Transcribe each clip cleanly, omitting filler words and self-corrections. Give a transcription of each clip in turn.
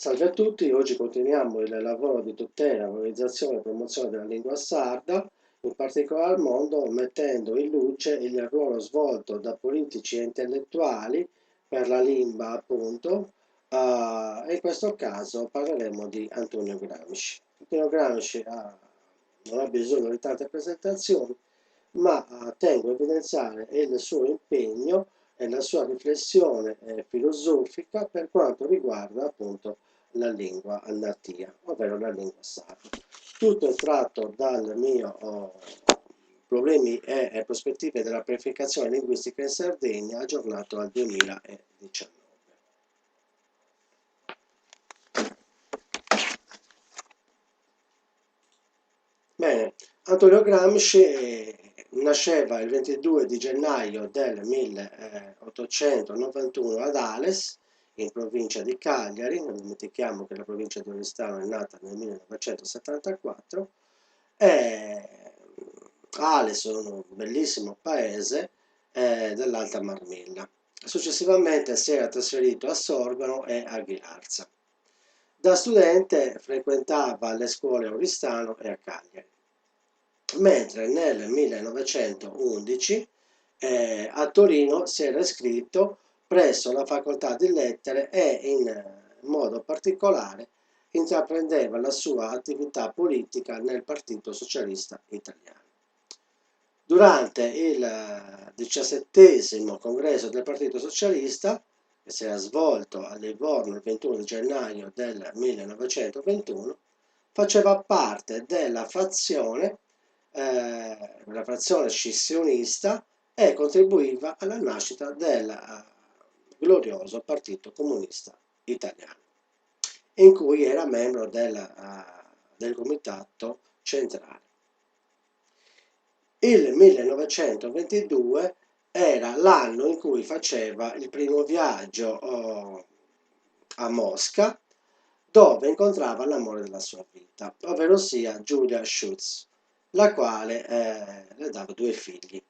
Salve a tutti, oggi continuiamo il lavoro di tutela, valorizzazione e promozione della lingua sarda, in particolar modo mettendo in luce il ruolo svolto da politici e intellettuali per la lingua, appunto, e in questo caso parleremo di Antonio Gramsci. Antonio Gramsci non ha bisogno di tante presentazioni, ma tengo a evidenziare il suo impegno e la sua riflessione filosofica per quanto riguarda appunto la lingua natia, ovvero la lingua sarda. Tutto è tratto dal mio problemi e prospettive della pianificazione linguistica in Sardegna aggiornato al 2019. Bene, Antonio Gramsci nasceva il 22 di gennaio del 1891 ad Ales, in provincia di Cagliari. Non dimentichiamo che la provincia di Oristano è nata nel 1974, e Ales è un bellissimo paese dell'Alta Marmilla. Successivamente si era trasferito a Sorgano e a Ghilarza. Da studente frequentava le scuole a Oristano e a Cagliari, mentre nel 1911 a Torino si era iscritto presso la Facoltà di Lettere e in modo particolare intraprendeva la sua attività politica nel Partito Socialista Italiano. Durante il 17° congresso del Partito Socialista, che si era svolto a Livorno il 21 gennaio del 1921, faceva parte della frazione scissionista e contribuiva alla nascita del glorioso Partito Comunista Italiano, in cui era membro del Comitato Centrale. Il 1922 era l'anno in cui faceva il primo viaggio a Mosca, dove incontrava l'amore della sua vita, ovvero sia Julia Schutz, la quale le dava 2 figli.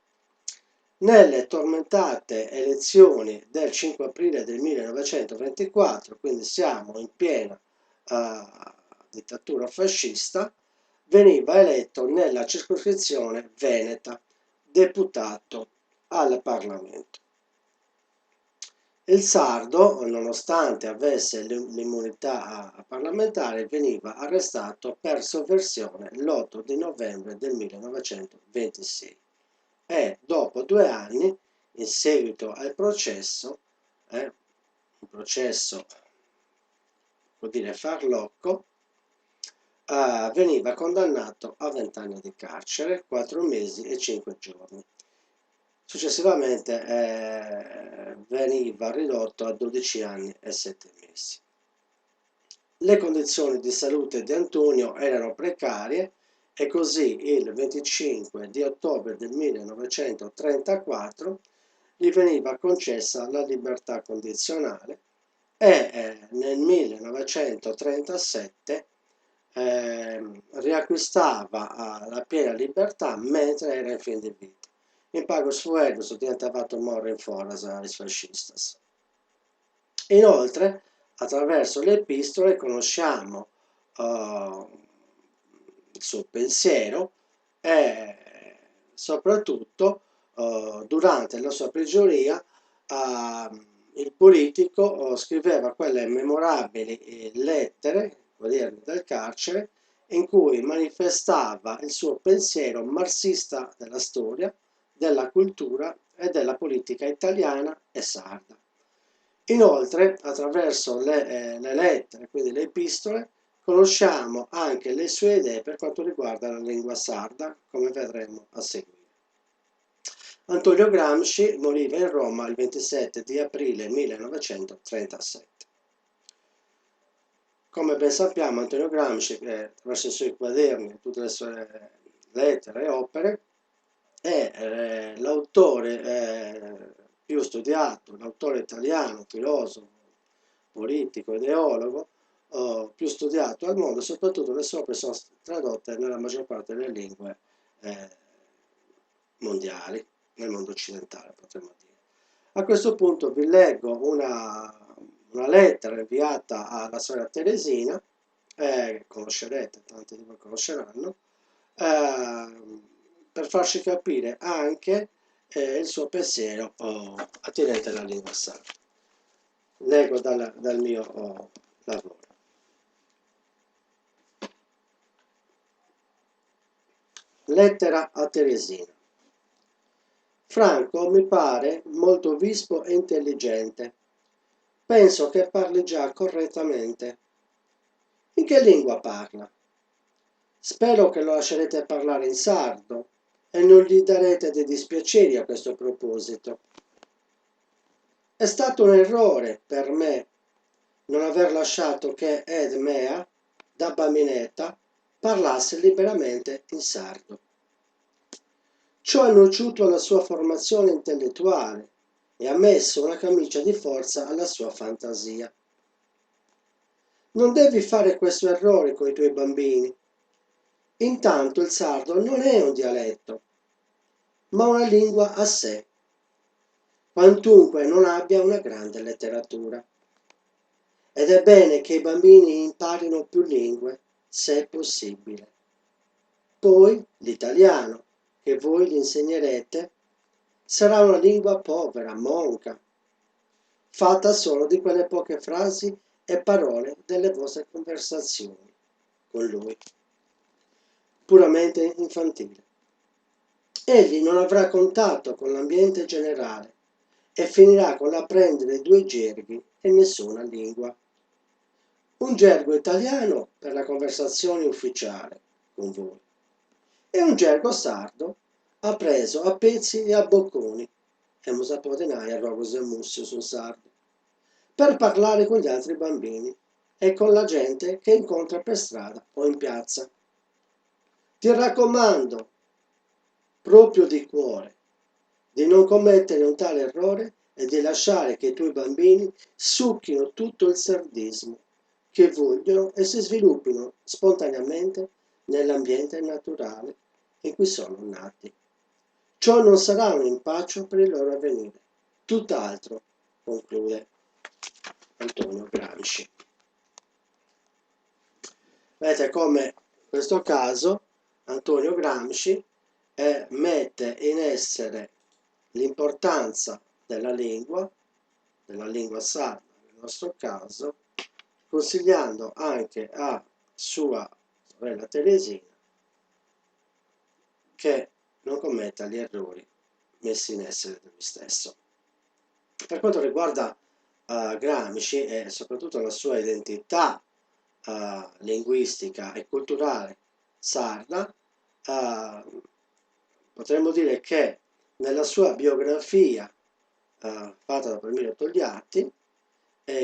Nelle tormentate elezioni del 5 aprile del 1924, quindi siamo in piena dittatura fascista, veniva eletto nella circoscrizione veneta, deputato al Parlamento. Il sardo, nonostante avesse l'immunità parlamentare, veniva arrestato per sovversione l'8 di novembre del 1926 e dopo 2 anni, in seguito al processo, un processo, vuol dire farlocco, veniva condannato a 20 anni di carcere, 4 mesi e 5 giorni. Successivamente veniva ridotto a 12 anni e 7 mesi. Le condizioni di salute di Antonio erano precarie e così il 25 di ottobre del 1934 gli veniva concessa la libertà condizionale e nel 1937 riacquistava la piena libertà mentre era in fin di vita. In pago sueldo sono diventato morre in foras als fascistas. Inoltre, attraverso le epistole conosciamo il suo pensiero e soprattutto durante la sua prigionia il politico scriveva quelle memorabili lettere, quaderni del carcere, in cui manifestava il suo pensiero marxista della storia, della cultura e della politica italiana e sarda. Inoltre, attraverso le lettere, quindi le epistole, conosciamo anche le sue idee per quanto riguarda la lingua sarda, come vedremo a seguire. Antonio Gramsci moriva in Roma il 27 di aprile 1937. Come ben sappiamo, Antonio Gramsci, attraverso i suoi quaderni e tutte le sue lettere e opere, è l'autore più studiato, l'autore italiano, filosofo, politico, ideologo, più studiato al mondo, soprattutto le sue opere sono tradotte nella maggior parte delle lingue mondiali, nel mondo occidentale potremmo dire. A questo punto vi leggo una lettera inviata alla sorella Teresina, conoscerete, tanti di voi conosceranno, per farci capire anche il suo pensiero attinente alla lingua sarda. Leggo dal mio lavoro. Lettera a Teresina. Franco mi pare molto vispo e intelligente. Penso che parli già correttamente. In che lingua parla? Spero che lo lascerete parlare in sardo e non gli darete dei dispiaceri a questo proposito. È stato un errore per me non aver lasciato che Edmea, da bambinetta, parlasse liberamente in sardo. Ciò ha nociuto alla sua formazione intellettuale e ha messo una camicia di forza alla sua fantasia. Non devi fare questo errore coi tuoi bambini. Intanto il sardo non è un dialetto, ma una lingua a sé, quantunque non abbia una grande letteratura. Ed è bene che i bambini imparino più lingue, se è possibile. Poi l'italiano, che voi gli insegnerete, sarà una lingua povera, monca, fatta solo di quelle poche frasi e parole delle vostre conversazioni con lui, puramente infantile. Egli non avrà contatto con l'ambiente generale e finirà con l'apprendere due gerghi e nessuna lingua. Un gergo italiano per la conversazione ufficiale con voi e un gergo sardo appreso a pezzi e a bocconi, e non sapete a rogos e mussio sul sardo, per parlare con gli altri bambini e con la gente che incontra per strada o in piazza. Ti raccomando, proprio di cuore, di non commettere un tale errore e di lasciare che i tuoi bambini succhino tutto il sardismo che vogliono e si sviluppino spontaneamente nell'ambiente naturale in cui sono nati. Ciò non sarà un impaccio per il loro avvenire, tutt'altro, conclude Antonio Gramsci. Vedete come in questo caso Antonio Gramsci mette in essere l'importanza della lingua sarda nel nostro caso, consigliando anche a sua sorella Teresina che non commetta gli errori messi in essere da lui stesso. Per quanto riguarda Gramsci e soprattutto la sua identità linguistica e culturale sarda, potremmo dire che nella sua biografia fatta da Palmiro Togliatti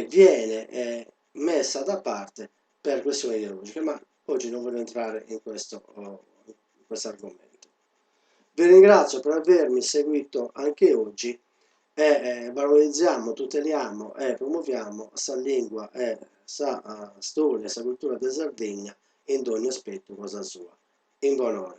viene messa da parte per questioni ideologiche, ma oggi non voglio entrare in questo argomento. Vi ringrazio per avermi seguito anche oggi e valorizziamo, tuteliamo e promuoviamo sa lingua e sa storia, sa cultura della Sardegna in ogni aspetto cosa sua. In buon'ora.